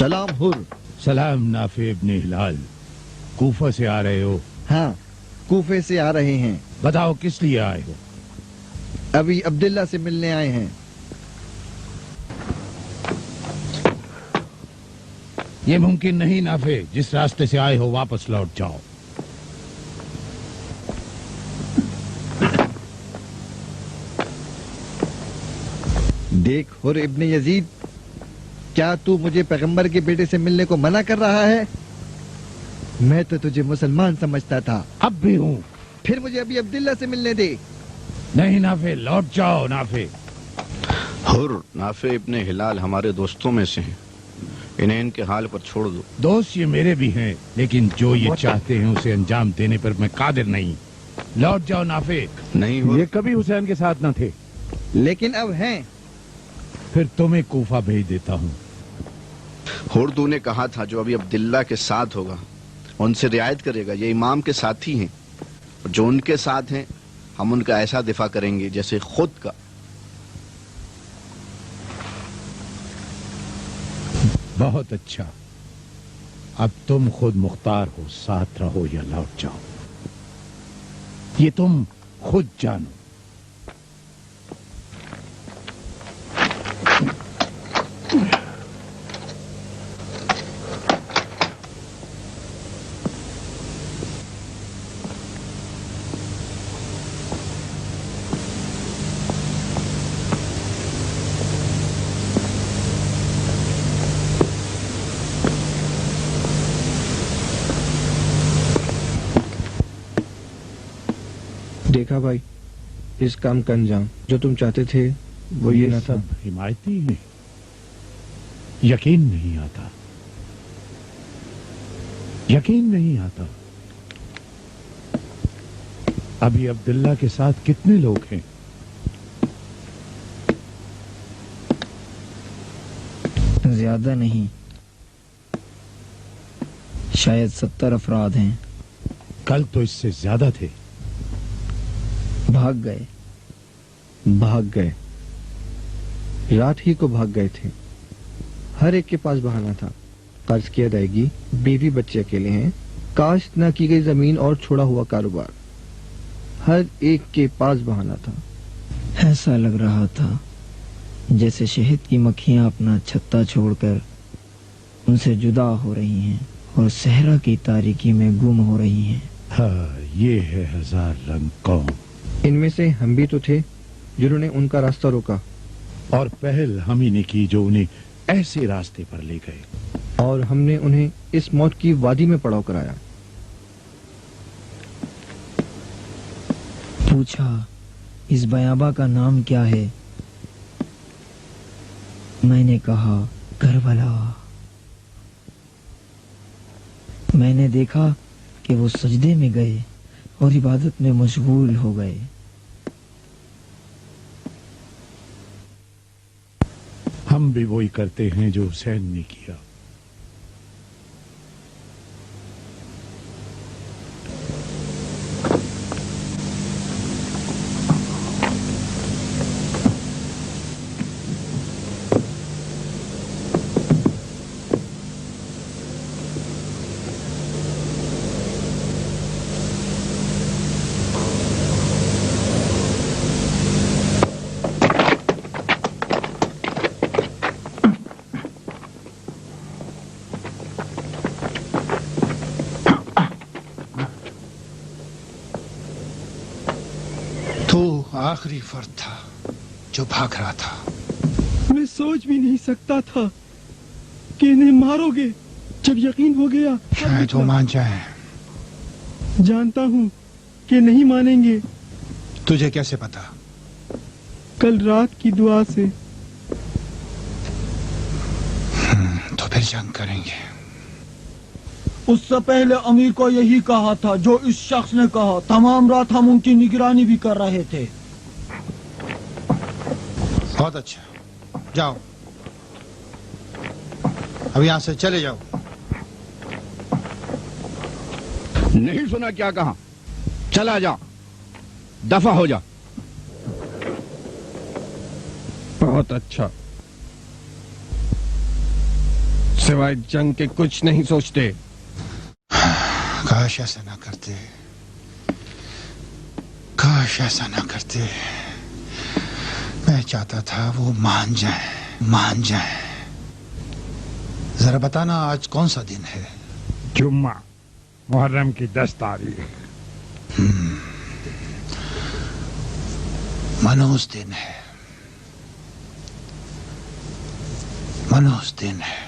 سلام حر. سلام نافع ابن ہلال. کوفہ سے آ رہے ہو؟ ہاں کوفے سے آ رہے ہیں. بتاؤ کس لیے آئے ہو؟ ابھی عبداللہ سے ملنے آئے ہیں. یہ ممکن نہیں نافع، جس راستے سے آئے ہو واپس لوٹ جاؤ. دیکھ حر ابن یزید، کیا تو مجھے پیغمبر کے بیٹے سے ملنے کو منع کر رہا ہے؟ میں تو تجھے مسلمان سمجھتا تھا. اب بھی ہوں. پھر مجھے ابھی عبداللہ سے ملنے دے. نہیں نافع، لوٹ جاؤ نافع. حر، نافع ابن ہلال ہمارے دوستوں میں سے ہیں، انہیں ان کے حال پر چھوڑ دو. دوست یہ میرے بھی ہیں، لیکن جو یہ چاہتے ہیں اسے انجام دینے پر میں قادر نہیں. لوٹ جاؤ نافع. نہیں حر، یہ کبھی حسین کے ساتھ نہ تھے. لیکن اب ہیں. پھر تمہیں کوفہ بھیج دیتا ہوں. حر تو نے کہا تھا جو ابھی عبداللہ کے ساتھ ہوگا ان سے رعایت کرے گا. یہ امام کے ساتھی ہیں، جو ان کے ساتھ ہیں ہم ان کا ایسا دفاع کریں گے جیسے خود کا. بہت اچھا. اب تم خود مختار ہو، ساتھ رہو یا لوٹ جاؤ، یہ تم خود جانو. دیکھا بھائی، اس کام کا انجام جو تم چاہتے تھے وہ یہ نہ تھا. سب حمایتی ہیں. یقین نہیں آتا، یقین نہیں آتا. ابھی عبداللہ کے ساتھ کتنے لوگ ہیں؟ زیادہ نہیں، شاید 70 افراد ہیں. کل تو اس سے زیادہ تھے. بھاگ گئے. بھاگ گئے، رات ہی کو بھاگ گئے تھے. ہر ایک کے پاس بہانہ تھا. قرض کی ادائیگی، بیوی بچے اکیلے ہیں، کاشت نہ کی گئی زمین اور چھوڑا ہوا کاروبار. ہر ایک کے پاس بہانہ تھا. ایسا لگ رہا تھا جیسے شہد کی مکھیاں اپنا چھتا چھوڑ کر ان سے جدا ہو رہی ہیں اور صحرا کی تاریکی میں گم ہو رہی ہیں. ہاں، یہ ہے ہزار رنگ قوم. ان میں سے ہم بھی تو تھے جنہوں نے ان کا راستہ روکا، اور پہل ہم ہی نے کی جو انہیں ایسے راستے پر لے گئے. اور ہم نے انہیں اس موت کی وادی میں پڑاؤ کرایا. پوچھا اس بیاباں کا نام کیا ہے؟ میں نے کہا کربلا. میں نے دیکھا کہ وہ سجدے میں گئے اور عبادت میں مشغول ہو گئے. ہم بھی وہی کرتے ہیں جو حسین نے کیا. آخری فرد تھا جو بھاگ رہا تھا. میں سوچ بھی نہیں سکتا تھا کہ انہیں مارو گے. جب یقین ہو گیا شاید وہ مان جائیں. جانتا ہوں کہ نہیں مانیں گے. تجھے کیسے پتا؟ کل رات کی دعا سے. تو پھر جنگ کریں گے. اس سے پہلے امیر کو یہی کہا تھا جو اس شخص نے کہا. تمام رات ہم ان کی نگرانی بھی کر رہے تھے. بہت اچھا، جاؤ اب یہاں سے چلے جاؤ. نہیں سنا کیا کہا؟ چلا جا، دفع ہو جا. بہت اچھا. सिवाय जंग के कुछ नहीं सोचते। काश ऐसा ना करते, काश ऐसा ना करते। मैं चाहता था वो मान जाए। जरा बताना आज कौन सा दिन है? जुम्मा, मुहर्रम की 10 तारीख। मनोज दिन है, मनोज दिन है।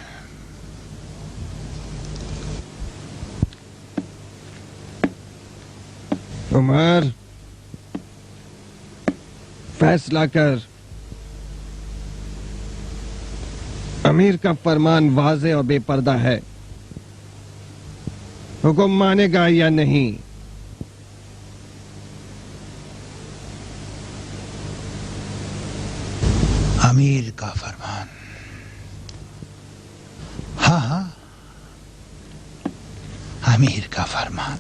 उमर, फैसला कर। अमीर का फरमान वाज़े और बेपर्दा है, हुक्म मानेगा या नहीं? अमीर का फरमान, हाँ, अमीर का फरमान।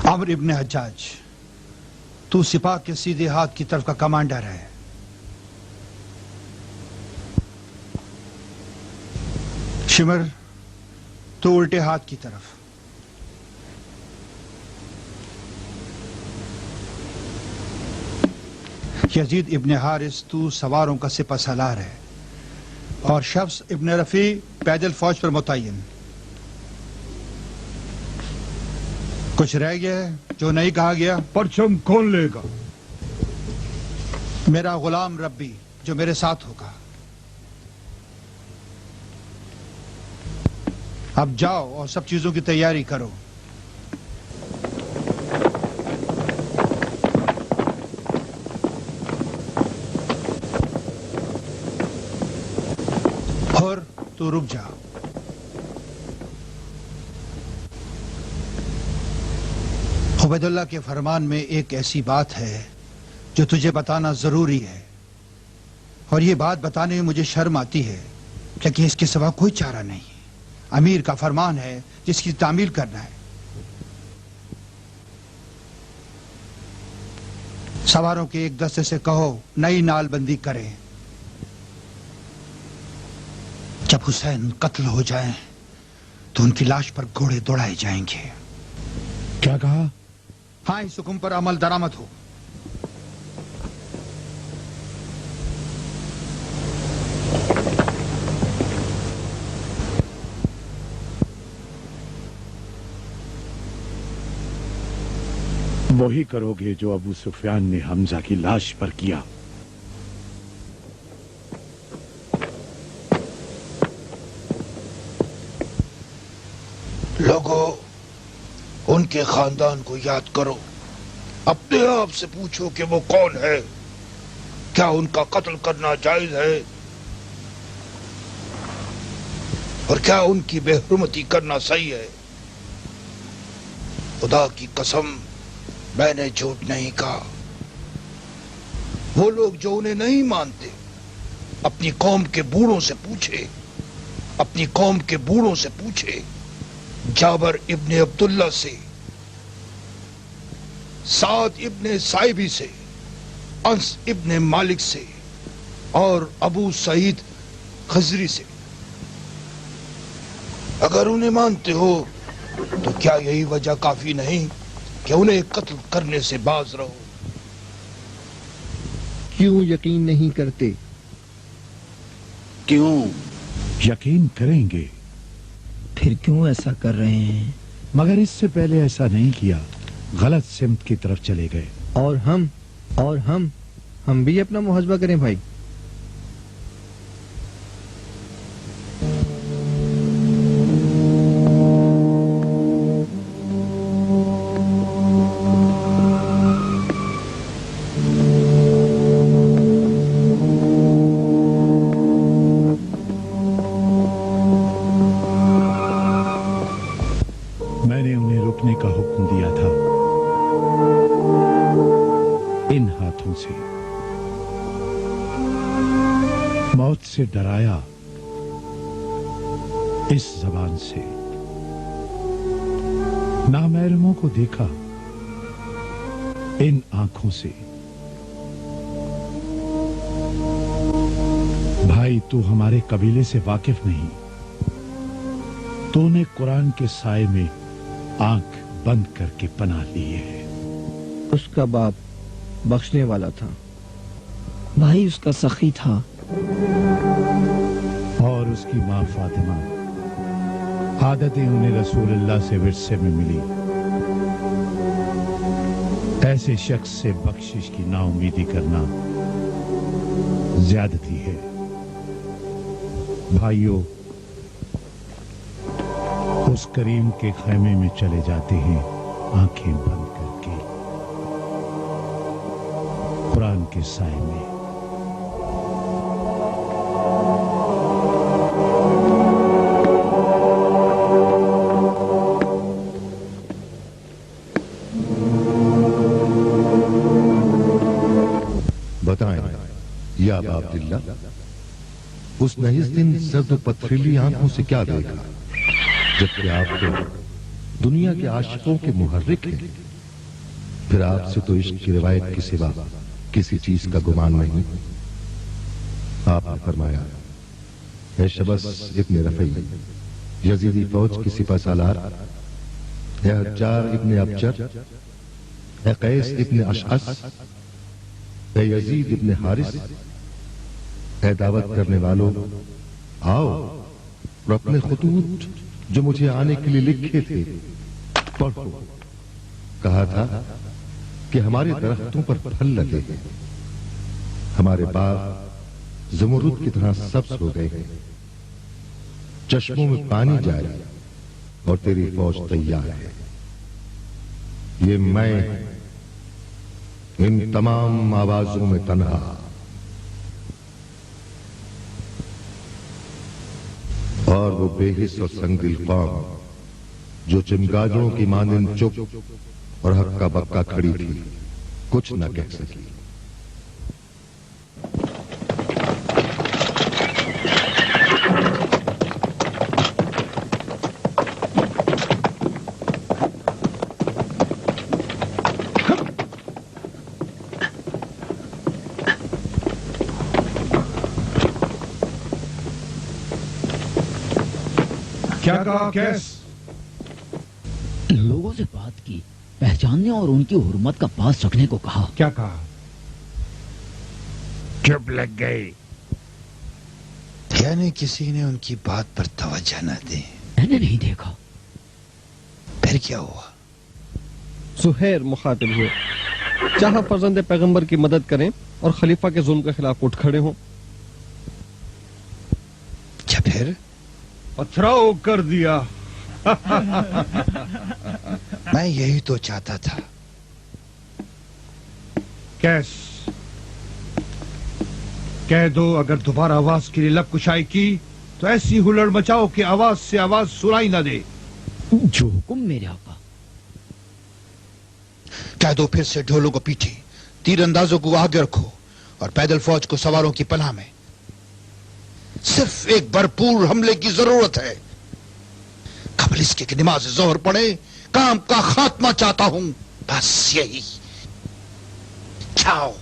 अमर इब्न हज्जाज, तू सिपाह के सीधे हाथ की तरफ का कमांडर है। शिमर, तू उल्टे हाथ की तरफ। यजीद इब्न हारिस, तू सवारों का सिपा सलार है। और शफ्स इब्न रफी पैदल फौज पर मुतय्यन। कुछ रह गया है जो नहीं कहा गया? परचम कौन लेगा? मेरा गुलाम रब्बी जो मेरे साथ होगा। अब जाओ और सब चीजों की तैयारी करो। और तू रुक जा। उबैदुल्लाह के फरमान में एक ऐसी बात है जो तुझे बताना जरूरी है, और ये बात बताने में मुझे शर्म आती है, क्योंकि इसके सिवा कोई चारा नहीं। अमीर का फरमान है जिसकी तामील करना है। सवारों के एक दस्ते से कहो नई नालबंदी करें। जब हुसैन कत्ल हो जाए तो उनकी लाश पर घोड़े दौड़ाए जाएंगे। क्या कहा? हाँ, इस हुक्म पर अमल दरामद हो। वही करोगे जो अबू सुफियान ने हमजा की लाश पर किया। लोगों, उनके खानदान को याद करो। अपने आप से पूछो कि वो कौन है। क्या उनका कत्ल करना जायज है? और क्या उनकी बेहुरमती करना सही है? खुदा की कसम, मैंने झूठ नहीं कहा। वो लोग जो उन्हें नहीं मानते, अपनी कौम के बूढ़ों से पूछे, अपनी कौम के बूढ़ों से पूछे। जाबर इब्ने अब्दुल्ला से, साद इब्ने साइबी से, अंस इब्ने मालिक से और अबू सईद खजरी से। अगर उन्हें मानते हो तो क्या यही वजह काफी नहीं कि उन्हें कत्ल करने से बाज रहो? क्यों यकीन नहीं करते? क्यों? यकीन करेंगे। फिर क्यों ऐसा कर रहे हैं? मगर इससे पहले ऐसा नहीं किया, गलत सिमत की तरफ चले गए। और हम भी अपना मुहासबा करें भाई। मैंने उन्हें रुकने का हुक्म दिया था। इन हाथों से मौत से डराया इस जबान से, नामहरमों को देखा इन आंखों से। भाई तू हमारे कबीले से वाकिफ नहीं, तूने कुरान के साए में आंख बंद करके पनाह ली है। उसका बाप बख्शने वाला था, भाई उसका सखी था, और उसकी माँ फातिमा। आदतें उन्हें रसूलुल्लाह से विरसे में मिली। ऐसे शख्स से बख्शिश की नाउमीदी करना ज्यादती है। भाइयों, उस करीम के खैमे में चले जाते हैं आंखें बंद करके, कुरान के साए में। बताएं या अबा अब्दुल्ला, उसने इस दिन सर्द पथरीली आंखों से क्या देखा, जबकि आप तो दुनिया के आशिकों के मुहर्रिक हैं। फिर आपसे तो इश्क की रिवायत के सिवा किसी चीज का गुमान नहीं। आपने फरमाया, है शबस इब्न रफ़ी, यजीदी फौज की सिपह सालार, है हज्जार इब्न अबजर, है कैस इब्न अशअस, है यजीद इब्न हारिस, है दावत करने वालों, आओ और अपने खुतूत जो मुझे आने के लिए लिखे थे पढ़ो। कहा था कि हमारे दरख्तों पर फल लगे हैं, हमारे बाग ज़मुरुद की तरह सब्ज हो गए हैं, चश्मों में पानी जारी और तेरी फौज तैयार है। ये मैं इन तमाम आवाजों में तन्हा, और वो बेहिस और संगदिल कौम जो चिमगाजों की मानिंद चुप और हक्का बक्का खड़ी थी, कुछ न कह सकी। क्या कहा कैस? लोगों से बात की, पहचानने और उनकी हुर्मत का पास रखने को कहा। क्या कहा? चुप लग गई। यानी किसी ने उनकी बात पर तवज्जो न दी। मैंने नहीं देखा। फिर क्या हुआ? सुहैर मुखातिब हुए, चाहा फर्जंद पैगंबर की मदद करें और खलीफा के जुल्म के खिलाफ उठ खड़े हों। क्या फिर? पथराव कर दिया। मैं यही तो चाहता था। कैस, कह दो अगर दोबारा आवाज के लिए लब कुशाई की तो ऐसी हुल्लड़ मचाओ कि आवाज से आवाज सुनाई ना दे। जो हुक्म मेरे आका। कह दो फिर से ढोलों को पीछे, तीरंदाजों को आगे रखो और पैदल फौज को सवारों की पनाह में। सिर्फ एक भरपूर हमले की जरूरत है। कबल इसके कि नमाज जोहर पढ़े, काम का खात्मा चाहता हूं, बस यही। जाओ।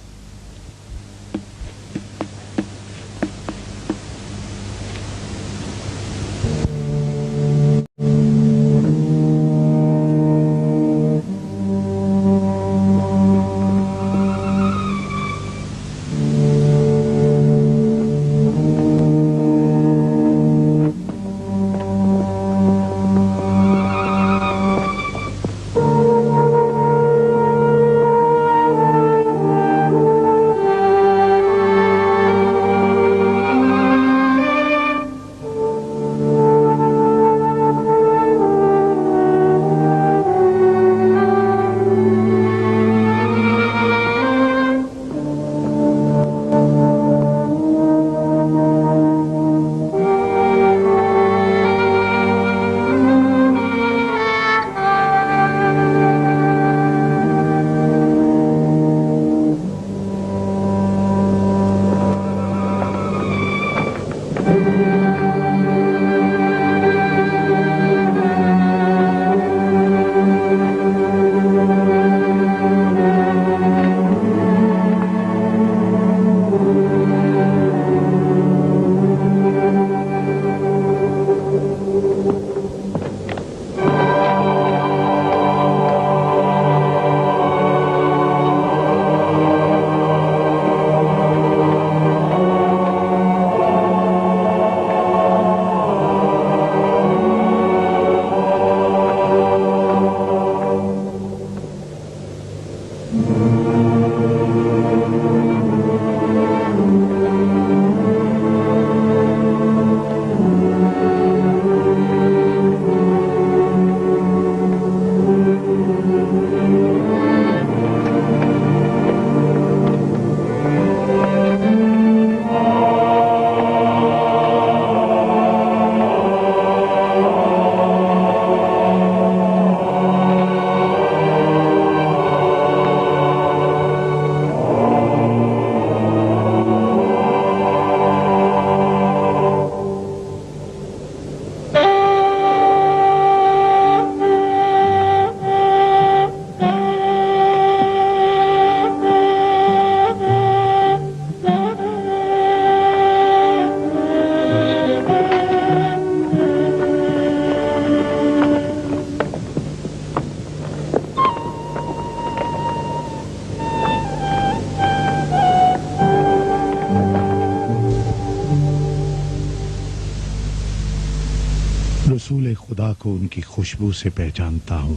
को उनकी खुशबू से पहचानता हूं।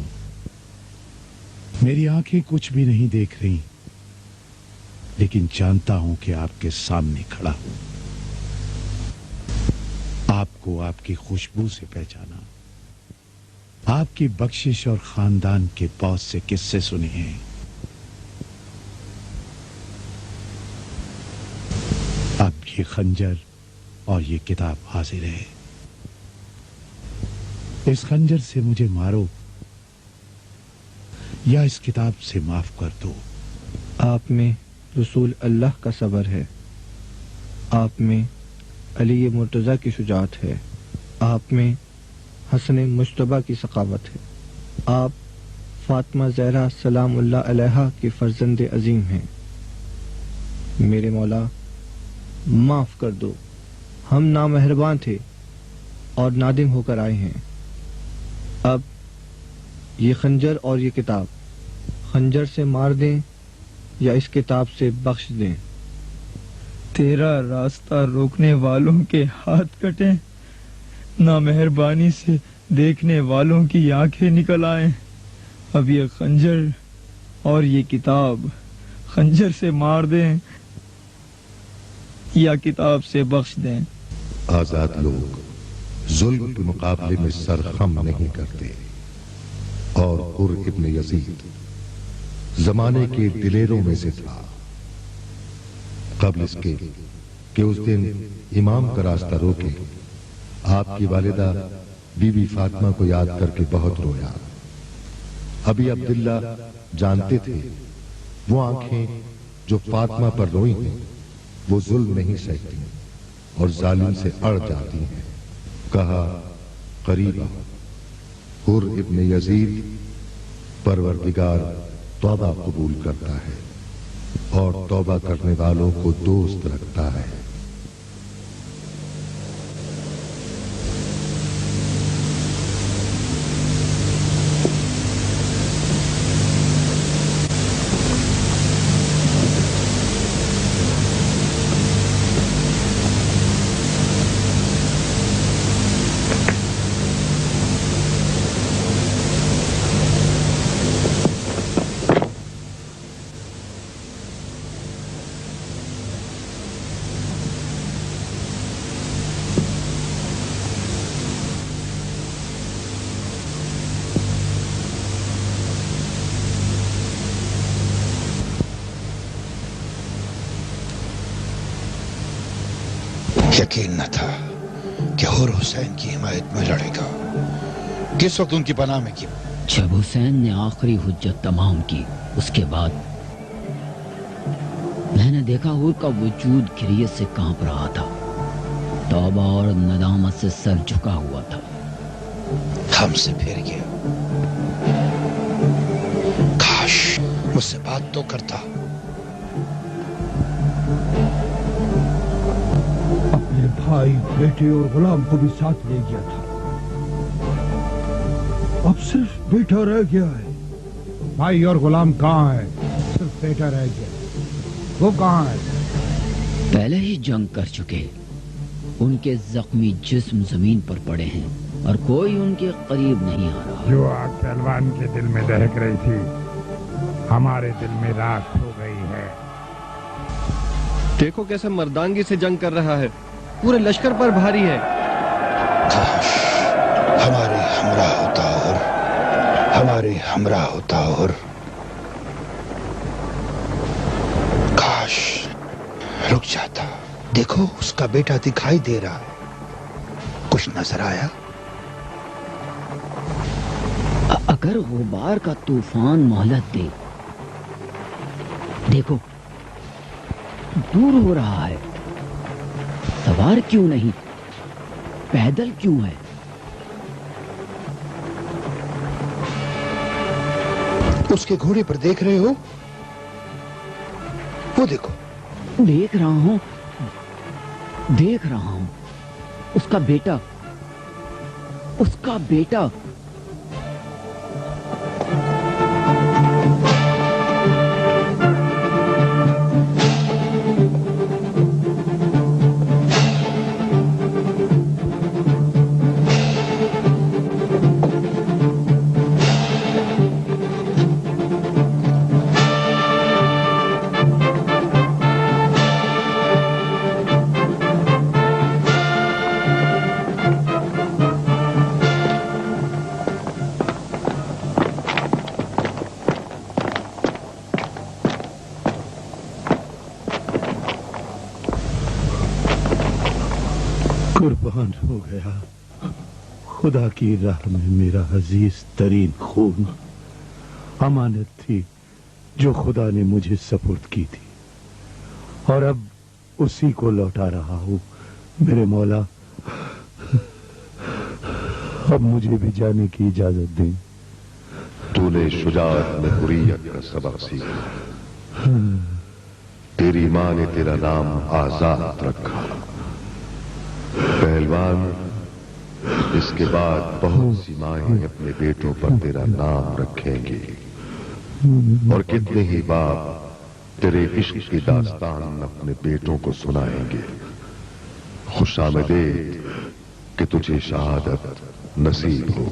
मेरी आंखें कुछ भी नहीं देख रही, लेकिन जानता हूं कि आपके सामने खड़ा हूं। आपको आपकी खुशबू से पहचाना, आपकी बख्शिश और खानदान के बहुत से किस्से सुने हैं। अब ये खंजर और ये किताब हाजिर है। इस खंजर से मुझे मारो या इस किताब से माफ कर दो। आप में रसूल अल्लाह का सब्र है, आप में अली मुर्तज़ा की शुजाअत है, आप में हसन मुश्तबा की सखावत है, आप फातिमा ज़हरा सलामुल्लाह अलैहा की फर्जंद अजीम हैं। मेरे मौला माफ कर दो, हम नामहरबान थे और नादिम होकर आए हैं। अब ये खंजर और ये किताब, खंजर से मार दें या इस किताब से बख्श दें। तेरा रास्ता रोकने वालों के हाथ कटे, नामेहरबानी से देखने वालों की आंखें निकल आए। अब ये खंजर और ये किताब, खंजर से मार दें या किताब से बख्श दें। आजाद लोग जुल्म के मुकाबले में सरखम नहीं करते, और हुर इब्न यजीद जमाने के दिलेरों में से था। कबल इसके कि उस दिन इमाम का रास्ता रोके, आपकी वालिदा बीबी फातिमा को याद करके बहुत रोया। अभी अब्दुल्ला जानते थे वो आंखें जो फातिमा पर रोई हैं वो जुल्म नहीं सहती और जालिम से अड़ जाती हैं। कहा करीबा हुर इब्न यजीद परवरदिगार तौबा कबूल करता है और तौबा करने वालों को दोस्त रखता है। यकीन न था कि हुर हुसैन की हिमायत में लड़ेगा। किस वक्त उनकी पनाह में की? जब हुसैन ने आखिरी हुज्जत तमाम की, उसके बाद मैंने देखा हुर का वजूद गिरियत से कांप रहा था, तौबा और नदामत से सर झुका हुआ था। हमसे फिर गया। काश मुझसे बात तो करता। अपने भाई, बेटे और गुलाम को भी साथ ले गया था। अब सिर्फ बेटा रह गया है। भाई और गुलाम कहाँ है? सिर्फ बेटा रह गया। वो कहाँ है? पहले ही जंग कर चुके, उनके जख्मी जिस्म जमीन पर पड़े हैं और कोई उनके करीब नहीं आ रहा। जो आग पहलवान के दिल में दहक रही थी, हमारे दिल में राख हो गई है। देखो कैसे मर्दांगी से जंग कर रहा है, पूरे लश्कर पर भारी है। काश हमारे हमरा होता और हमारे हमरा होता और काश रुक जाता। देखो उसका बेटा दिखाई दे रहा है। कुछ नजर आया? अगर गुबार का तूफान मोहलत दे, देखो दूर हो रहा है। सवार क्यों नहीं, पैदल क्यों है? उसके घोड़े पर देख रहे हो? वो देखो। देख रहा हूं, देख रहा हूं। उसका बेटा, उसका बेटा। قربان ہو گیا، خدا کی راہ میں میرا عزیز ترین خون امانت تھی جو خدا نے مجھے سپرد کی تھی، اور اب اسی کو لوٹا رہا ہوں۔ میرے مولا، اب مجھے بھی جانے کی اجازت دیں۔ تو نے شجاعت میں حریت کا سبق سیکھا، تیری ماں نے تیرا نام آزاد رکھا۔ پہلوان، اس کے بعد بہت سی مائیں اپنے بیٹوں پر تیرا نام رکھیں گے، اور کتنے ہی باپ تیرے عشق کی داستان اپنے بیٹوں کو سنائیں گے۔ خوش آمدید کہ تجھے شہادت نصیب ہو۔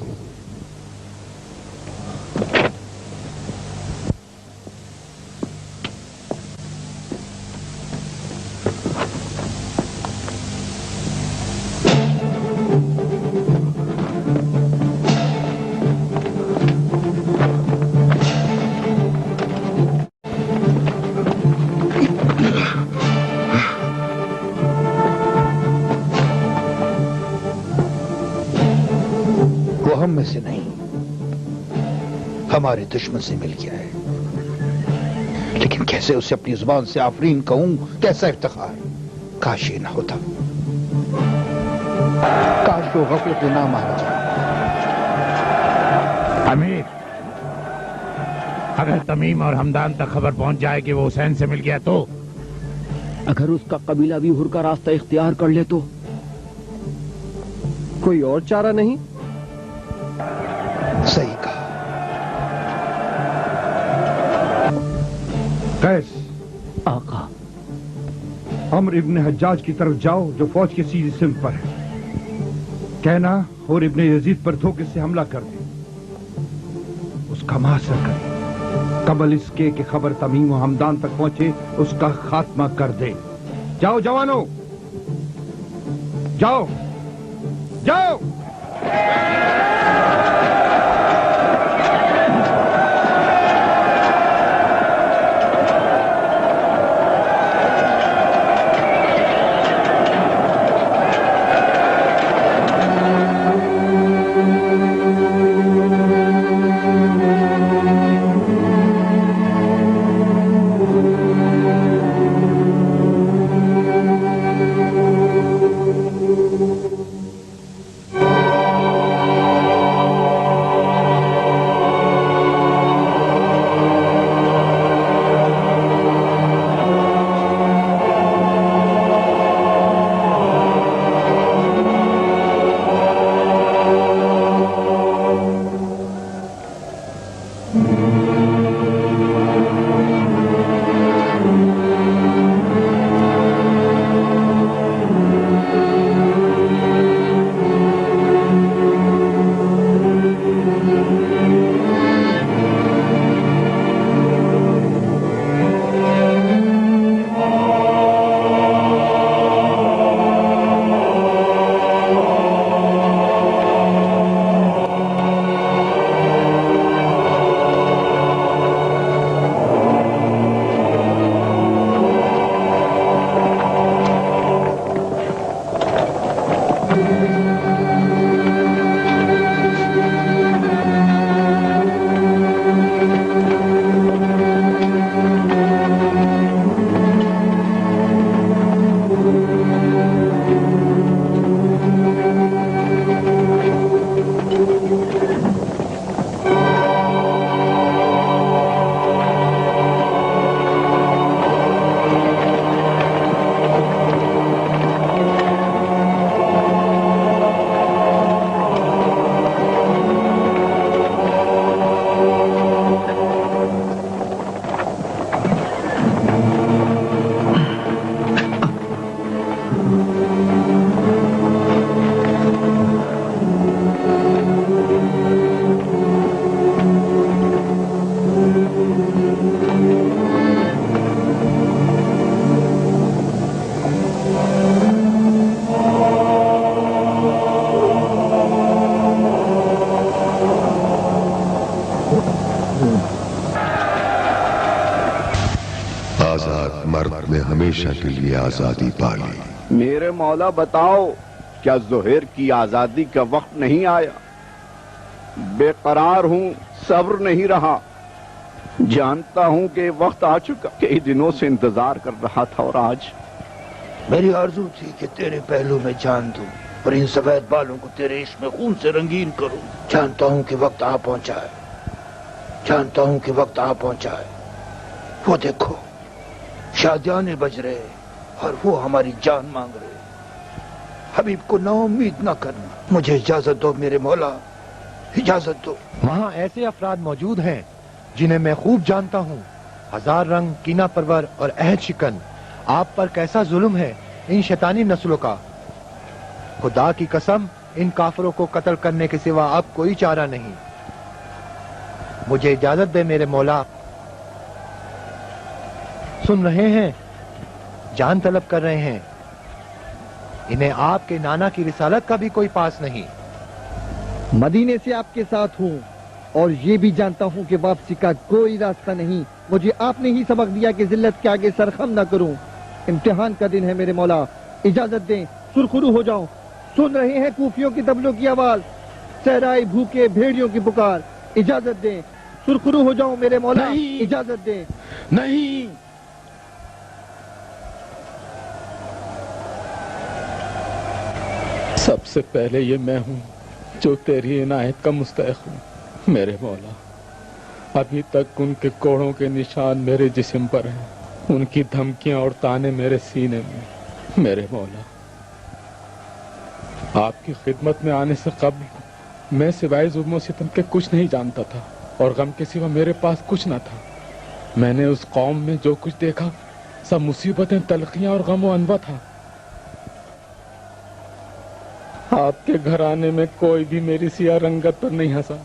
ہم میں سے نہیں، ہمارے دشمن سے مل گیا ہے، لیکن کیسے اسے اپنی زبان سے آفرین کہوں؟ کیسا افتخار! کاش یہ نہ ہوتا، کاش وہ غفلت نہ مارا جائے۔ امیر، اگر تمیم اور ہمدان تک خبر پہنچ جائے کہ وہ حسین سے مل گیا تو؟ اگر اس کا قبیلہ بھی ہر کا راستہ اختیار کر لے تو؟ کوئی اور چارہ نہیں؟ صحیح کہا۔ قیس، آقا، عمرو ابن حجاج کی طرف جاؤ جو فوج کے سیدھی سمت پر ہے، کہنا اور ابن یزید پر دھوکے سے حملہ کر دے، اس کا محاصرہ کرے، قبل اس کے کہ خبر تمیم و ہمدان تک پہنچے اس کا خاتمہ کر دے۔ جاؤ جوانوں، جاؤ جاؤ۔ آزاد مرد نے ہمیشہ کے لیے آزادی پا لی۔ میرے مولا بتاؤ کیا زہیر کی آزادی کا وقت نہیں آیا؟ بے قرار ہوں، صبر نہیں رہا، جانتا ہوں کہ وقت آ چکا، کئی دنوں سے انتظار کر رہا تھا اور آج میری آرزو تھی کہ تیرے پہلو میں جان دوں اور ان سفید بالوں کو تیرے عشق میں خون سے رنگین کروں۔ جانتا ہوں کہ وقت آ پہنچا ہے، جانتا ہوں کہ وقت آ پہنچا ہے۔ وہ دیکھو شادیانے بج رہے اور وہ ہماری جان مانگ رہے۔ حبیب کو نا امید نہ کرنا، مجھے اجازت دو میرے مولا، اجازت دو۔ وہاں ایسے افراد موجود ہیں جنہیں میں خوب جانتا ہوں، ہزار رنگ، کینہ پرور اور عہد شکن۔ آپ پر کیسا ظلم ہے ان شیطانی نسلوں کا۔ خدا کی قسم ان کافروں کو قتل کرنے کے سوا اب کوئی چارہ نہیں۔ مجھے اجازت دے میرے مولا۔ سن رہے ہیں، جان طلب کر رہے ہیں، انہیں آپ کے نانا کی رسالت کا بھی کوئی پاس نہیں۔ مدینے سے آپ کے ساتھ ہوں اور یہ بھی جانتا ہوں کہ واپسی کا کوئی راستہ نہیں۔ مجھے آپ نے ہی سبق دیا کہ ذلت کے آگے سرخم نہ کروں۔ امتحان کا دن ہے میرے مولا، اجازت دیں، سرخرو ہو جاؤں۔ سن رہے ہیں کوفیوں کی طبلوں کی آواز، صحرائے بھوکے بھیڑیوں کی پکار، اجازت دیں، سرخرو ہو جاؤں میرے مولا، اجازت دیں۔ نہیں، سب سے پہلے یہ میں ہوں جو تیری عنایت کا مستحق ہوں میرے مولا۔ ابھی تک ان کے کوڑوں کے نشان میرے جسم پر ہیں، ان کی دھمکیاں اور تانے میرے سینے میں میرے مولا۔ آپ کی خدمت میں آنے سے قبل میں سوائے ظلم و ستم کے کچھ نہیں جانتا تھا اور غم کے سوا میرے پاس کچھ نہ تھا۔ میں نے اس قوم میں جو کچھ دیکھا سب مصیبتیں، تلخیاں اور غم و عنوہ تھا۔ آپ کے گھرانے میں کوئی بھی میری سیاہ رنگت پر نہیں ہنسا،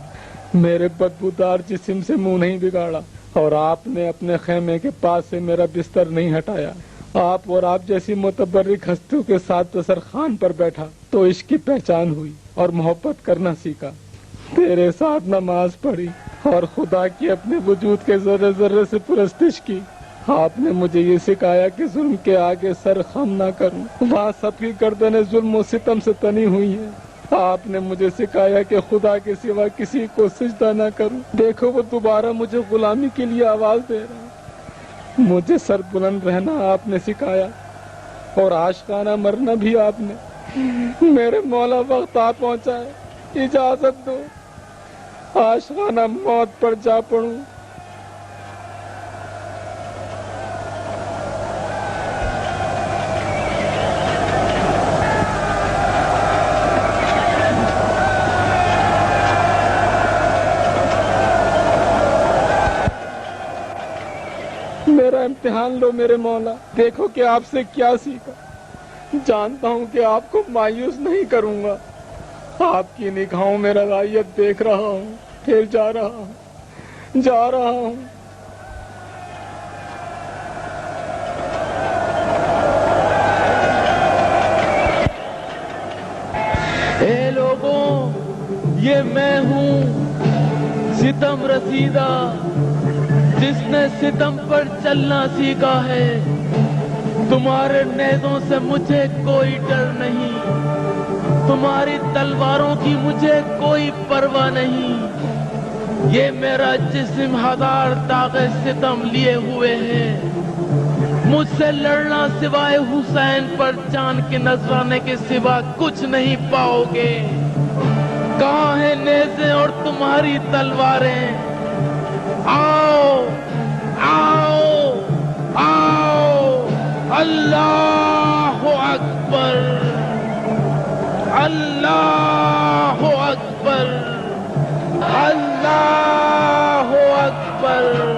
میرے بدبودار جسم سے منہ نہیں بگاڑا، اور آپ نے اپنے خیمے کے پاس سے میرا بستر نہیں ہٹایا۔ آپ اور آپ جیسی متبرک ہستیوں کے ساتھ دسترخوان پر بیٹھا تو عشق کی پہچان ہوئی اور محبت کرنا سیکھا۔ تیرے ساتھ نماز پڑھی اور خدا کی اپنے وجود کے ذرے ذرے سے پرستش کی۔ آپ نے مجھے یہ سکھایا کہ ظلم کے آگے سر خم نہ کروں، وہاں سب کی گردنیں ظلم و ستم سے تنی ہوئی ہیں۔ آپ نے مجھے سکھایا کہ خدا کے سوا کسی کو سجدہ نہ کروں۔ دیکھو وہ دوبارہ مجھے غلامی کے لیے آواز دے رہا ہے۔ مجھے سر بلند رہنا آپ نے سکھایا اور عاشقانہ مرنا بھی آپ نے۔ میرے مولا وقت آ پہنچا ہے، اجازت دو عاشقانہ موت پر جا پڑوں۔ میرا امتحان لو میرے مولا، دیکھو کہ آپ سے کیا سیکھا۔ جانتا ہوں کہ آپ کو مایوس نہیں کروں گا۔ آپ کی نگاہوں میں رضائیت دیکھ رہا ہوں، پھر جا رہا ہوں۔ اے لوگوں، یہ میں ہوں ستم رسیدہ، جس نے ستم پر چلنا سیکھا ہے۔ تمہارے نیزوں سے مجھے کوئی ڈر نہیں، تمہاری تلواروں کی مجھے کوئی پرواہ نہیں۔ یہ میرا جسم ہزار داغ ستم لیے ہوئے ہے، مجھ سے لڑنا سوائے حسین پر جان کے نذرانے کے سوا کچھ نہیں پاؤ گے۔ کہاں ہیں نیزیں اور تمہاری تلواریں؟ آؤ آؤ آؤ، اللہ اکبر، اللہ اکبر، اللہ اکبر۔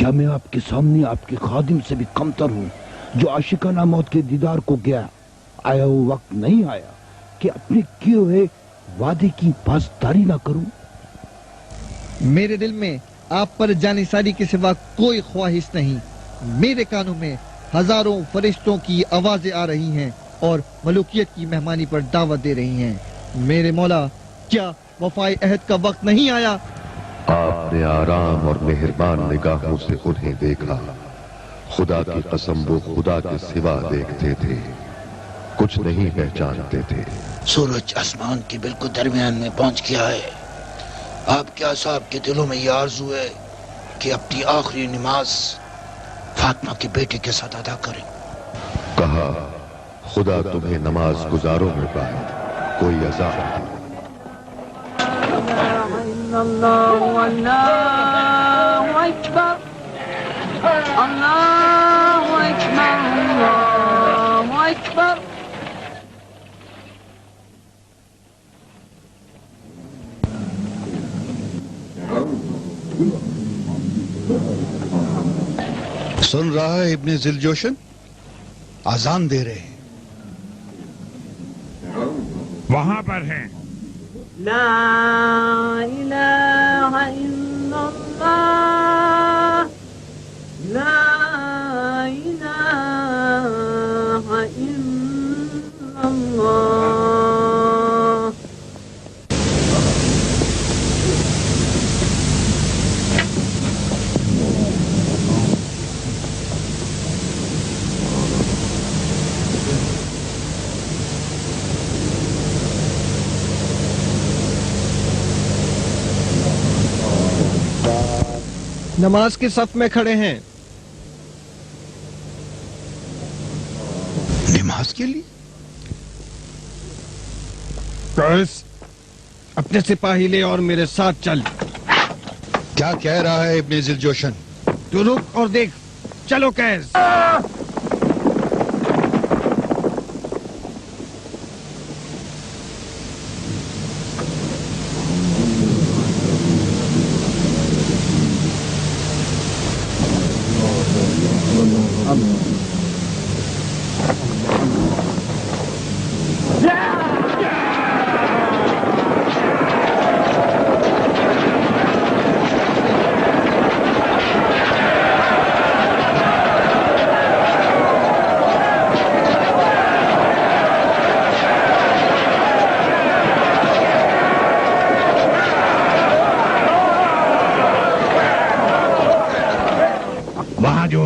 کیا میں آپ کے سامنے آپ کے خادم سے بھی کمتر ہوں جو عاشقانہ موت کے دیدار کو گیا؟ آیا وہ وقت نہیں آیا کہ اپنے کیے ہوئے وعدے کی پاسداری نہ کروں؟ میرے دل میں آپ پر جانثاری کے سوا کوئی خواہش نہیں. میرے کانوں میں ہزاروں فرشتوں کی آوازیں آ رہی ہیں اور ملوکیت کی مہمانی پر دعوت دے رہی ہیں. میرے مولا، کیا وفائے عہد کا وقت نہیں آیا؟ آپ نے آرام اور مہربان نگاہوں سے انہیں دیکھا. خدا کی قسم وہ خدا کے سوا دیکھتے تھے، کچھ نہیں پہچانتے تھے. سورج آسمان کے بالکل درمیان میں پہنچ گیا ہے. آپ کیا صاحب کے دلوں میں یہ آرزو ہے کہ اپنی آخری نماز فاطمہ کے بیٹے کے ساتھ ادا کریں؟ کہا خدا تمہیں نماز گزاروں میں پائے، کوئی عذاب نہیں. اللہ اللہ اکبر، اللہ اکبر، اللہ اکبر. سن رہا ہے ابن ذی الجوشن؟ اذان دے رہے ہیں. وہاں پر ہیں. لا الہ الا اللہ، لا الہ الا اللہ. نماز کے صف میں کھڑے ہیں. نماز کے لیے؟ قیس، اپنے سپاہی لے اور میرے ساتھ چل. کیا کہہ رہا ہے ابن ذی الجوشن؟ تو رک اور دیکھ. چلو قیس.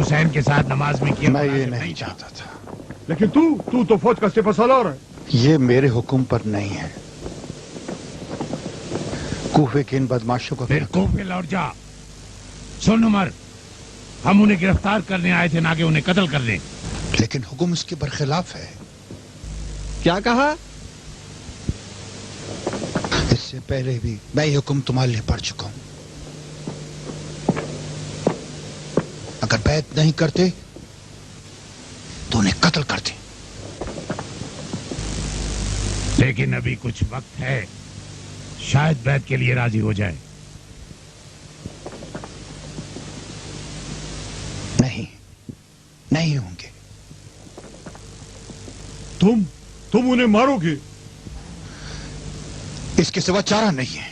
حسین کے ساتھ نماز میں کیا؟ میں یہ نہیں چاہتا تھا. لیکن تو فوج کا سپہ سالار ہے. یہ میرے حکم پر نہیں ہے. کوفے کے ان بدماشوں کو پھر کوفے لوٹ جا. سن عمر، ہم انہیں گرفتار کرنے آئے تھے نہ کہ انہیں قتل کر دیں. لیکن حکم اس کے برخلاف ہے. کیا کہا؟ اس سے پہلے بھی میں یہ حکم تمہارے لیے پڑھ چکا ہوں. اگر بیعت نہیں کرتے تو انہیں قتل کرتے. لیکن ابھی کچھ وقت ہے، شاید بیعت کے لیے راضی ہو جائے. نہیں ہوں گے. تم انہیں مارو گے؟ اس کے سوا چارہ نہیں ہے.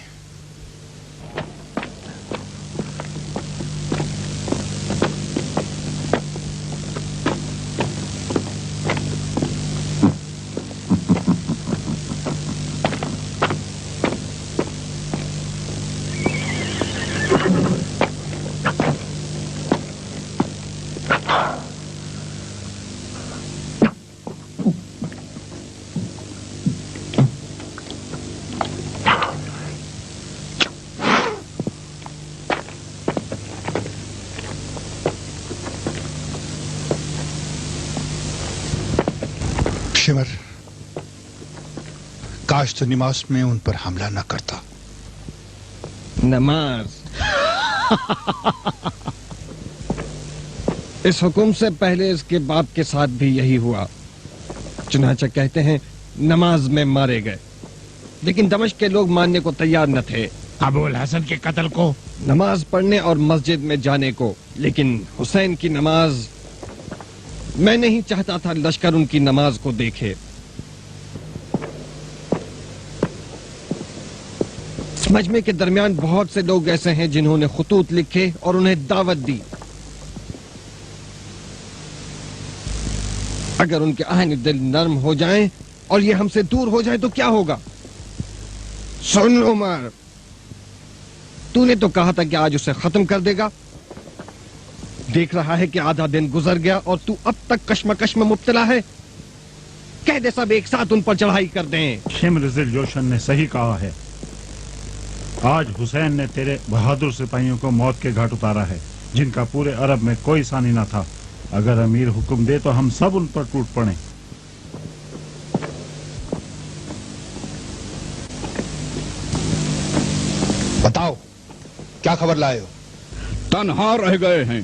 شمر، کاش تو نماز میں ان پر حملہ نہ کرتا. نماز اس حکم سے پہلے اس کے باپ کے ساتھ بھی یہی ہوا. چنانچہ کہتے ہیں نماز میں مارے گئے، لیکن دمشق کے لوگ ماننے کو تیار نہ تھے. ابو الحسن کے قتل کو नमाज पढ़ने और मस्जिद में जाने को, लेकिन हुसैन की नमाज, मैं नहीं चाहता था लश्कर उनकी नमाज को देखे। इस मजमे के दरमियान बहुत से लोग ऐसे हैं जिन्होंने खुतूत लिखे और उन्हें दावत दी। अगर उनके आहन दिल नर्म हो जाएं और ये हमसे दूर हो जाए तो क्या होगा? सुन उमर, तूने तो कहा था कि आज उसे खत्म कर देगा। देख रहा है कि आधा दिन गुजर गया और तू अब तक कश्मकश में मुब्तला है। कह दे सब एक साथ उन पर चढ़ाई कर दें। शिमर जिल जोशन ने सही कहा है। आज हुसैन ने तेरे बहादुर सिपाहियों को मौत के घाट उतारा है, जिनका पूरे अरब में कोई सानी न था। अगर अमीर हुक्म दे तो हम सब उन पर टूट पड़े। बताओ, क्या खबर लाए हो? तन्हा रह गए हैं।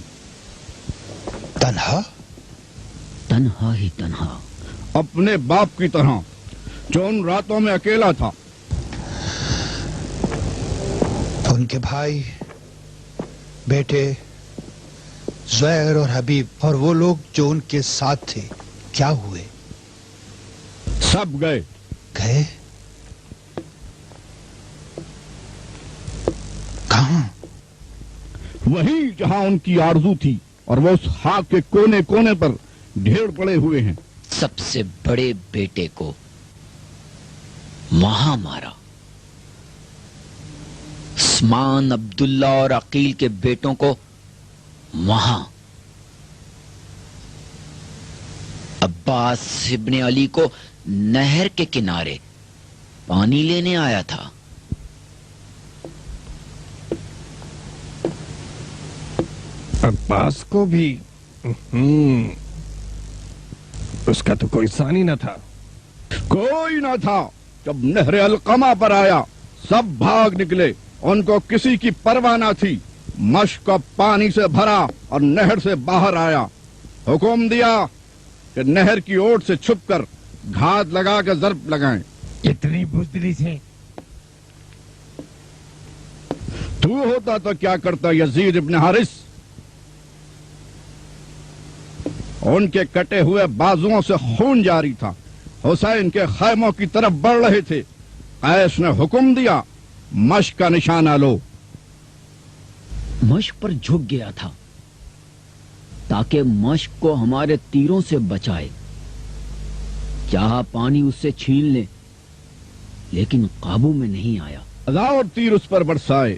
तन्हा? तन्हा ही तन्हा, अपने बाप की तरह, जो उन रातों में अकेला था। उनके भाई, बेटे, ज़ुहैर और हबीब और वो लोग जो उनके साथ थे, क्या हुए? सब गए। गए? कहां? वही जहां उनकी आरज़ू थी, और वो उस खाक के कोने कोने पर ढेर पड़े हुए हैं। सबसे बड़े बेटे को वहां मारा। उस्मान, अब्दुल्ला और अकील के बेटों को वहां। अब्बास इब्ने अली को नहर के किनारे पानी लेने आया था। अब्बास को भी उसका तो कोई सानी न था। कोई न था। जब नहर अलकमा पर आया, सब भाग निकले। उनको किसी की परवाह न थी। मश्क को पानी से भरा और नहर से बाहर आया। हुक्म दिया कि नहर की ओट से छुपकर घात लगा के ज़र्ब लगाएं। इतनी बुज़दिली से तू होता तो क्या करता यजीद इब्न हारिस? उनके कटे हुए बाजुओं से खून जारी था। हुसैन के खैमों की तरफ बढ़ रहे थे। कैस ने हुक्म दिया, मश्क का निशाना लो। मश्क पर झुक गया था ताकि मश्क को हमारे तीरों से बचाए। चाहा पानी उससे छीन ले, लेकिन काबू में नहीं आया। हजार तीर उस पर बरसाए,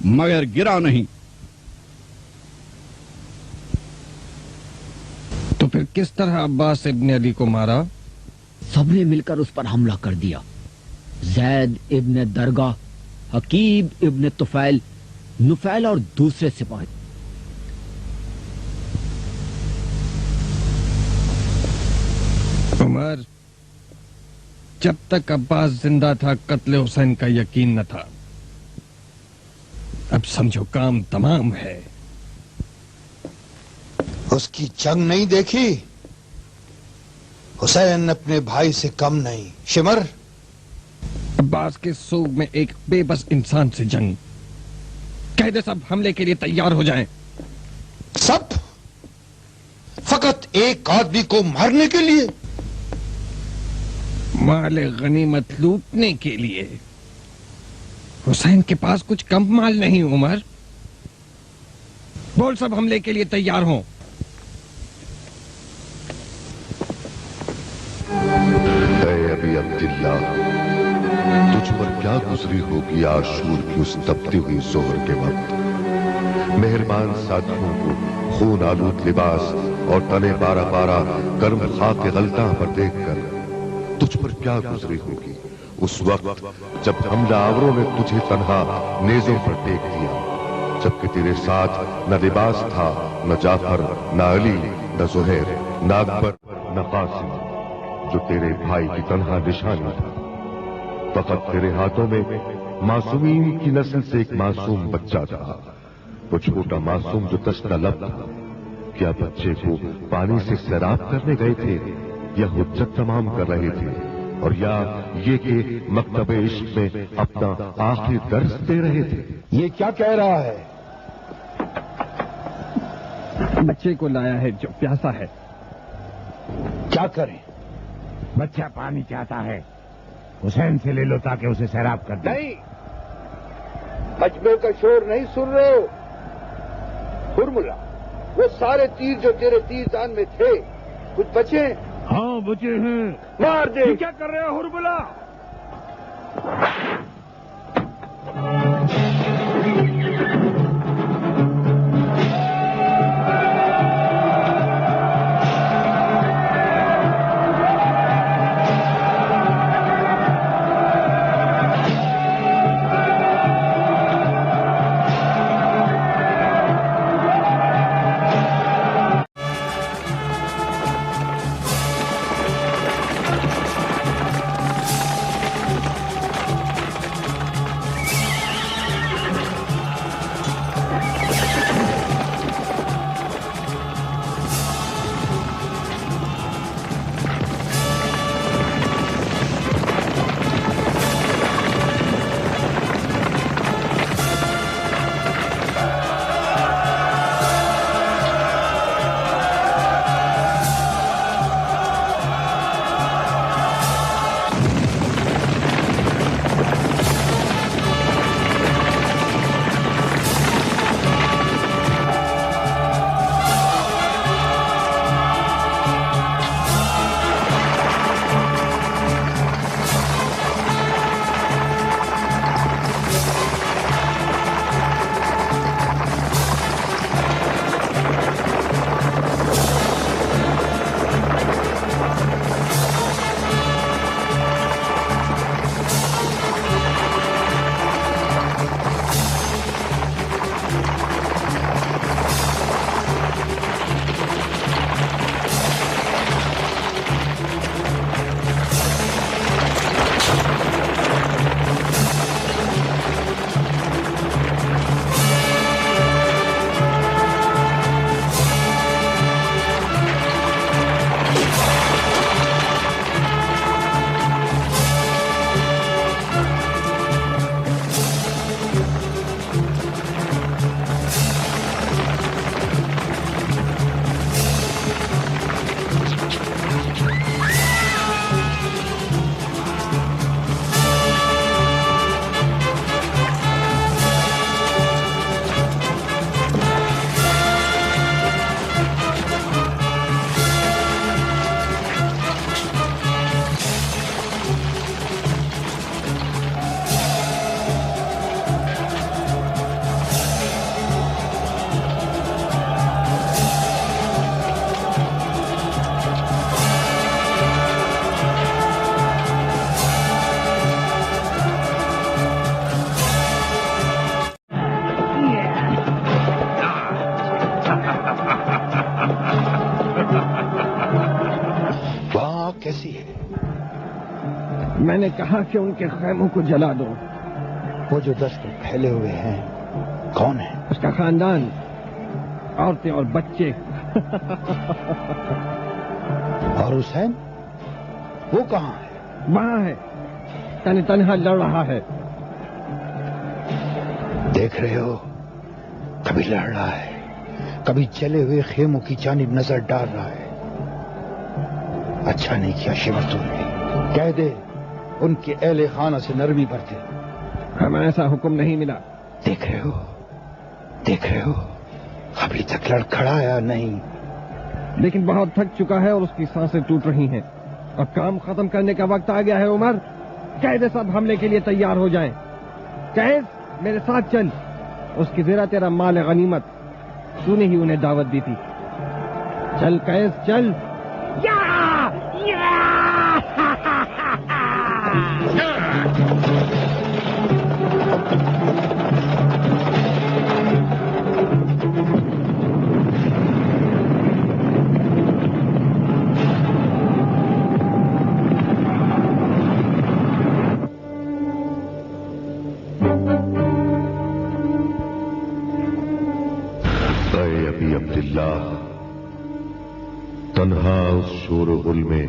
मगर गिरा नहीं। तो फिर किस तरह अब्बास इब्ने अली को मारा? सबने मिलकर उस पर हमला कर दिया। जैद इब्ने दरगाह, हकीब इब्ने तुफैल, नुफैल और दूसरे सिपाही। उमर, जब तक अब्बास जिंदा था कत्ले हुसैन का यकीन न था। अब समझो काम तमाम है। उसकी जंग नहीं देखी? हुसैन अपने भाई से कम नहीं। शिमर, अब्बास के सूब में एक बेबस इंसान से जंग। कह दे सब हमले के लिए तैयार हो जाएं। सब? फकत एक आदमी को मारने के लिए? माल गनीमत लूटने के लिए। हुसैन के पास कुछ कम माल नहीं उमर। बोल सब हमले के लिए तैयार हों। अबी अब्दुल्ला, तुझ पर क्या गुजरी होगी आशूर की उस तपती हुई जोहर के वक्त। मेहरबान साथियों को खून आलूद लिबास और तने बारा बारा गर्म खाक के गलता पर देखकर तुझ पर क्या गुजरी होगी उस वक्त जब हमला आवरों ने तुझे तन्हा नेजों पर टेक दिया, जबकि तेरे साथ न लिबास था, न जाफर, न अली, न ज़ुहैर, न अकबर, न कासिम, जो तेरे भाई की तन्हा निशानी था। फकत तेरे हाथों में मासूमीन की नस्ल से एक मासूम बच्चा था। वो छोटा मासूम जो दस्ता लब था। क्या बच्चे को पानी से सैराब करने गए थे या हुज्जत तमाम कर रहे थे, और या یہ کہ مکتب عشق میں اپنا آخری درس دے رہے تھے؟ یہ کیا کہہ رہا ہے؟ بچے کو لایا ہے جو پیاسا ہے. کیا کریں؟ بچہ پانی چاہتا ہے، حسین سے لے لو تاکہ اسے سیراب کر دیں. نہیں، مجمع کا شور نہیں سن رہے ہو؟ ہرملا، وہ سارے تیر جو تیرے تیر دان میں تھے کچھ بچے؟ ہاں بچے ہیں. مار دے. کیا کر رہے ہو ہرملا؟ میں نے کہا کہ ان کے خیموں کو جلا دو. وہ جو دست پھیلے ہوئے ہیں کون ہے؟ اس کا خاندان، عورتیں اور بچے. اور حسین وہ کہاں ہے؟ وہاں ہے، تنہا لڑ رہا ہے. دیکھ رہے ہو، کبھی لڑ رہا ہے، کبھی جلے ہوئے خیموں کی جانب نظر ڈال رہا ہے. اچھا نہیں کیا شیور تم نے. کہہ دے ان کے اہل خانہ سے نرمی برتے. ہمیں ایسا حکم نہیں ملا. دیکھ رہے ہو ابھی تک لڑ کھڑا یا نہیں؟ لیکن بہت تھک چکا ہے اور اس کی سانسیں ٹوٹ رہی ہیں. اب کام ختم کرنے کا وقت آ گیا ہے. عمر، قید سب حملے کے لیے تیار ہو جائیں. قید میرے ساتھ چل. اس کی زیرہ تیرا مال غنیمت، تو نے ہی انہیں دعوت دی تھی. چل قید چل. ابی عبداللہ، تنہا اس شور و غل میں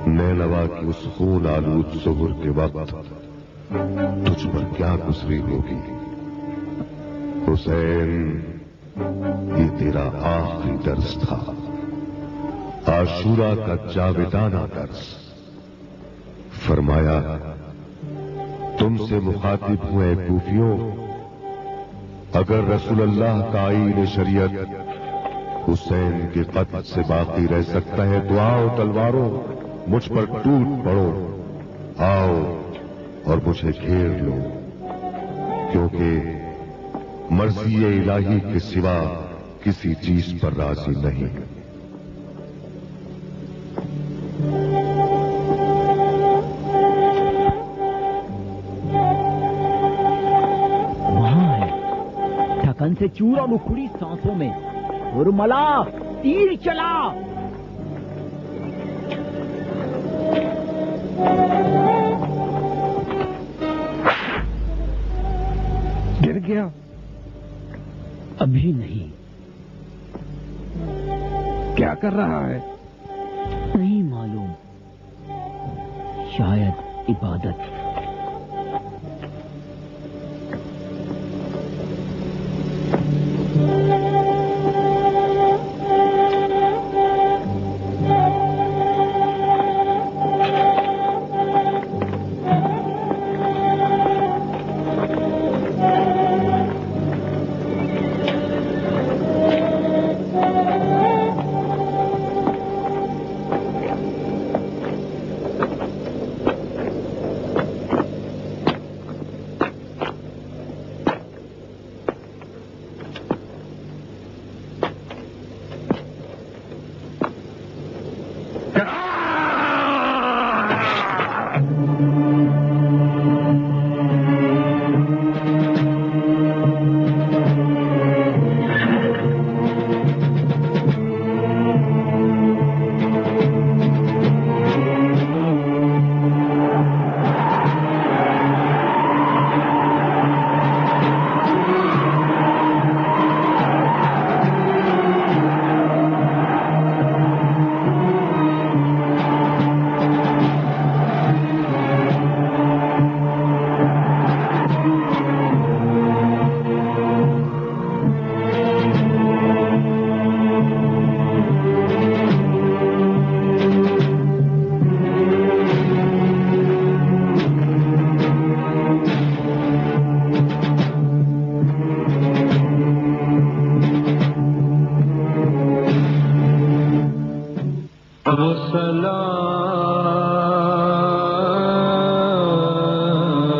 नैनवा की उस खून आलूद ज़ुहर के वक्त तुझ पर क्या गुजरी होगी हुसैन। ये तेरा आखिरी दर्स था, आशूरा का जावेदाना दर्स। फरमाया, तुमसे मुखातिब हुए कूफियों, अगर रसूलुल्लाह का आईन शरीयत हुसैन के कत्ल से बाकी रह सकता है तो आओ तलवारों, मुझ पर टूट पड़ो, आओ और मुझे घेर लो, क्योंकि मर्जी इलाही के सिवा किसी चीज पर राजी नहीं। वहां है, थकन से चूरा मुखड़ी सांसों में, उर्मला तीर चला। गिर गया? अभी नहीं। क्या कर रहा है? नहीं मालूम, शायद इबादत।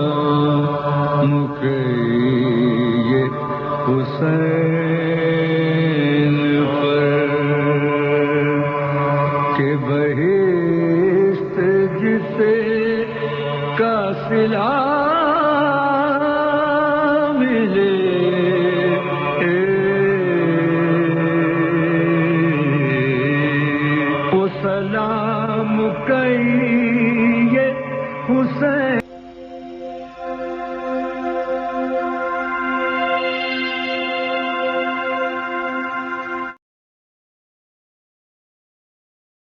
सलाम के ये हुसैन